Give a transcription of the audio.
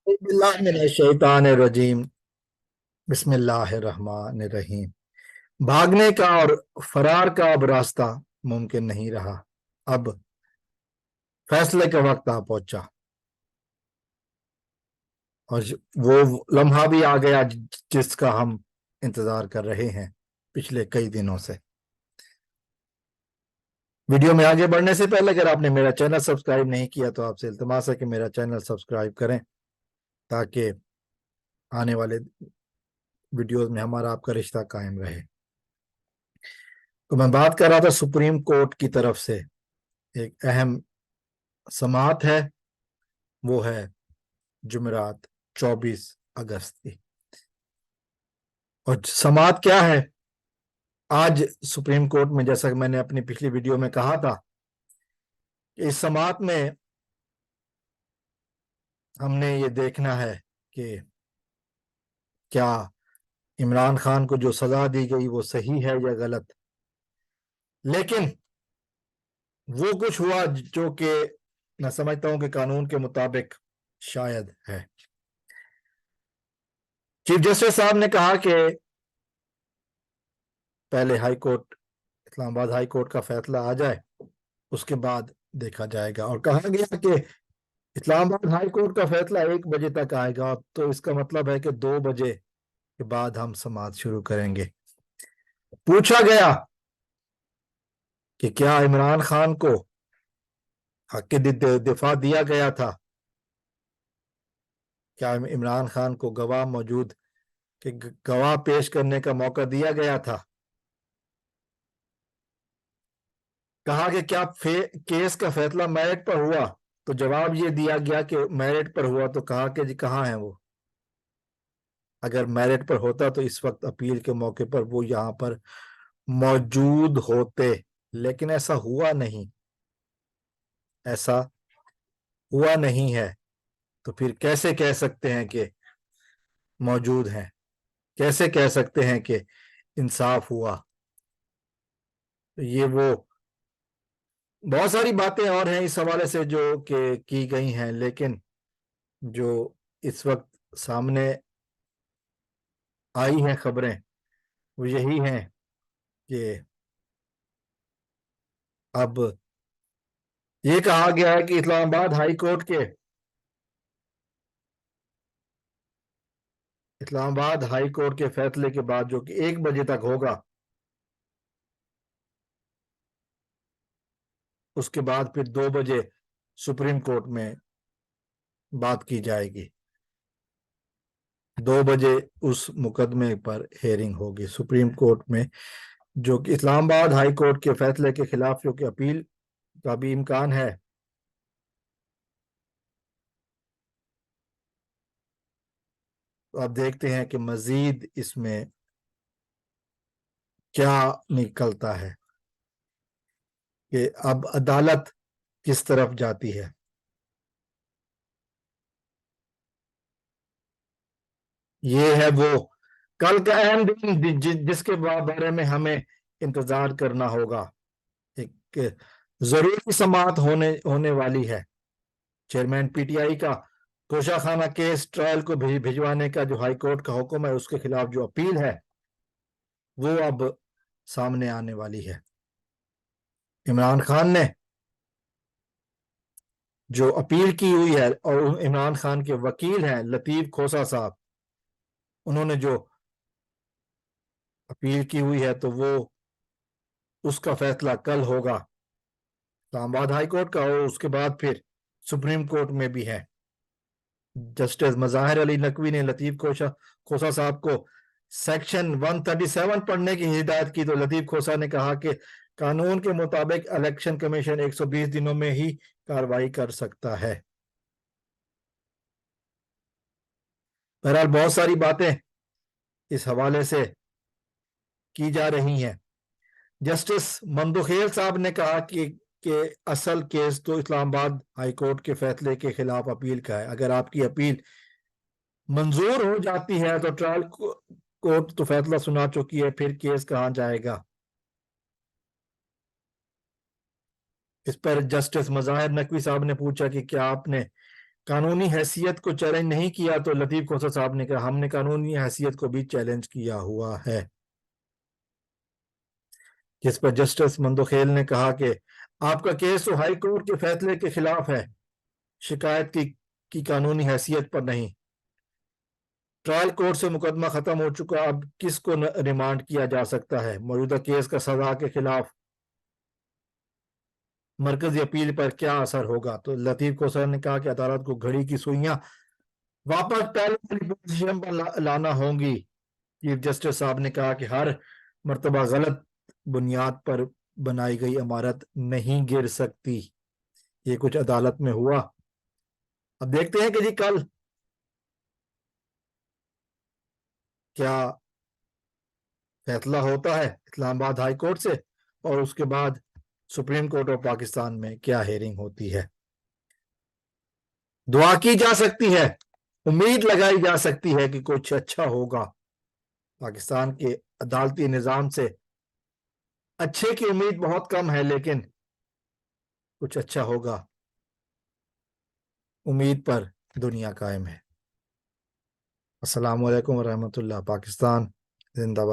बिल्लाह मिनश शैतानिर रजीम। बिस्मिल्लाहिर्रहमानिर्रहीम। भागने का और फरार का अब रास्ता मुमकिन नहीं रहा। अब फैसले का वक्त आ पहुंचा और वो लम्हा भी आ गया जिसका हम इंतजार कर रहे हैं पिछले कई दिनों से। वीडियो में आगे बढ़ने से पहले अगर आपने मेरा चैनल सब्सक्राइब नहीं किया तो आपसे इल्तिमास है कि मेरा चैनल सब्सक्राइब करें ताकि आने वाले वीडियोस में हमारा आपका रिश्ता कायम रहे। तो मैं बात कर रहा था सुप्रीम कोर्ट की तरफ से एक अहम समाअत है, वो है जुमेरात 24 अगस्त की। और समाअत क्या है? आज सुप्रीम कोर्ट में, जैसा कि मैंने अपनी पिछली वीडियो में कहा था, इस समाअत में हमने ये देखना है कि क्या इमरान खान को जो सजा दी गई वो सही है या गलत। लेकिन वो कुछ हुआ जो कि मैं समझता हूं कि कानून के मुताबिक शायद है। चीफ जस्टिस साहब ने कहा कि पहले high court, Islamabad high court का फैसला आ जाए, उसके बाद देखा जाएगा। और कहा गया कि इस्लामाबाद हाई कोर्ट का फैसला 1 बजे तक आएगा, तो इसका मतलब है कि 2 बजे के बाद हम समाअत शुरू करेंगे। पूछा गया कि क्या इमरान खान को हक दिफा दिया गया था, क्या इमरान खान को गवाह मौजूद कि गवाह पेश करने का मौका दिया गया था। कहा कि क्या केस का फैसला मेरिट पर हुआ, तो जवाब ये दिया गया कि मेरिट पर हुआ। तो कहा कि जी कहाँ है वो? अगर मेरिट पर होता तो इस वक्त अपील के मौके पर वो यहाँ पर मौजूद होते, लेकिन ऐसा हुआ नहीं, ऐसा हुआ नहीं है। तो फिर कैसे कह सकते हैं कि मौजूद हैं? कैसे कह सकते हैं कि इंसाफ हुआ? तो ये वो बहुत सारी बातें और हैं इस हवाले से जो कि की गई हैं, लेकिन जो इस वक्त सामने आई हैं खबरें वो यही हैं कि अब ये कहा गया है कि इस्लामाबाद हाई कोर्ट के फैसले के बाद, जो कि 1 बजे तक होगा, उसके बाद फिर 2 बजे सुप्रीम कोर्ट में बात की जाएगी। 2 बजे उस मुकदमे पर हेयरिंग होगी सुप्रीम कोर्ट में, जो कि इस्लामाबाद हाई कोर्ट के फैसले के खिलाफ जो कि अपील का भी इम्कान है। तो अब देखते हैं कि मजीद इसमें क्या निकलता है, कि अब अदालत किस तरफ जाती है। ये है वो कल का अहम दिन जिसके बारे में हमें इंतजार करना होगा। एक जरूरी समाअत होने होने वाली है। चेयरमैन पीटीआई का कोशाखाना केस ट्रायल को भिजवाने का जो हाई कोर्ट का हुक्म है, उसके खिलाफ जो अपील है वो अब सामने आने वाली है। इमरान खान ने जो अपील की हुई है, और इमरान खान के वकील हैं लतीफ खोसा साहब, उन्होंने जो अपील की हुई है, तो वो उसका फैसला कल होगा इस्लामाबाद हाई कोर्ट का, और उसके बाद फिर सुप्रीम कोर्ट में भी है। जस्टिस मज़ाहिर अली नकवी ने लतीफ खोसा साहब को सेक्शन 137 पढ़ने की हिदायत की, तो लतीफ खोसा ने कहा कि कानून के मुताबिक इलेक्शन कमीशन 120 दिनों में ही कार्रवाई कर सकता है। बहरहाल बहुत सारी बातें इस हवाले से की जा रही हैं। जस्टिस मंदुखेल साहब ने कहा कि असल केस तो इस्लामाबाद हाई कोर्ट के फैसले के खिलाफ अपील का है। अगर आपकी अपील मंजूर हो जाती है तो ट्रायल कोर्ट तो फैसला सुना चुकी है, फिर केस कहाँ जाएगा। इस पर जस्टिस मज़ाहिर नकवी साहब ने पूछा कि क्या आपने قانونی حیثیت کو چیلنج نہیں کیا تو لطیف کوثر صاحب نے کہا ہم نے قانونی حیثیت کو بھی چیلنج کیا ہوا ہے، جس پر جسٹس مندوخیل نے کہا کہ آپ کا کیس تو ہائی کورٹ کے فیصلے کے خلاف ہے، شکایت کی قانونی حیثیت پر نہیں۔ ٹرائل کورٹ سے مقدمہ ختم ہو چکا، اب کس کو ریمانڈ کیا جا سکتا ہے؟ موجودہ کیس کا سزا کے خلاف مرکزی اپیل پر کیا اثر ہوگا؟ تو لطیف کوثر نے کہا کہ عدالت کو گھڑی کی سوئیاں واپس پہلے والی پوزیشن پر لانا ہوں گی۔ چیف جسٹس صاحب نے کہا کہ ہر مرتبہ غلط بنیاد پر بنائی گئی عمارت نہیں گر سکتی۔ یہ کچھ عدالت میں ہوا، اب دیکھتے ہیں کہ جی کل کیا فیصلہ ہوتا ہے اسلام آباد ہائی کورٹ سے، اور اس کے بعد سپریم کورٹ آف پاکستان میں کیا ہیئرنگ ہوتی ہے۔ دعا کی جا سکتی ہے، امید لگائی جا سکتی ہے کہ کچھ اچھا ہوگا۔ پاکستان کے عدالتی نظام سے اچھے کی امید بہت کم ہے، لیکن کچھ اچھا ہوگا، امید پر دنیا قائم ہے۔ السلام علیکم ورحمۃ اللہ۔ پاکستان زندہ باد۔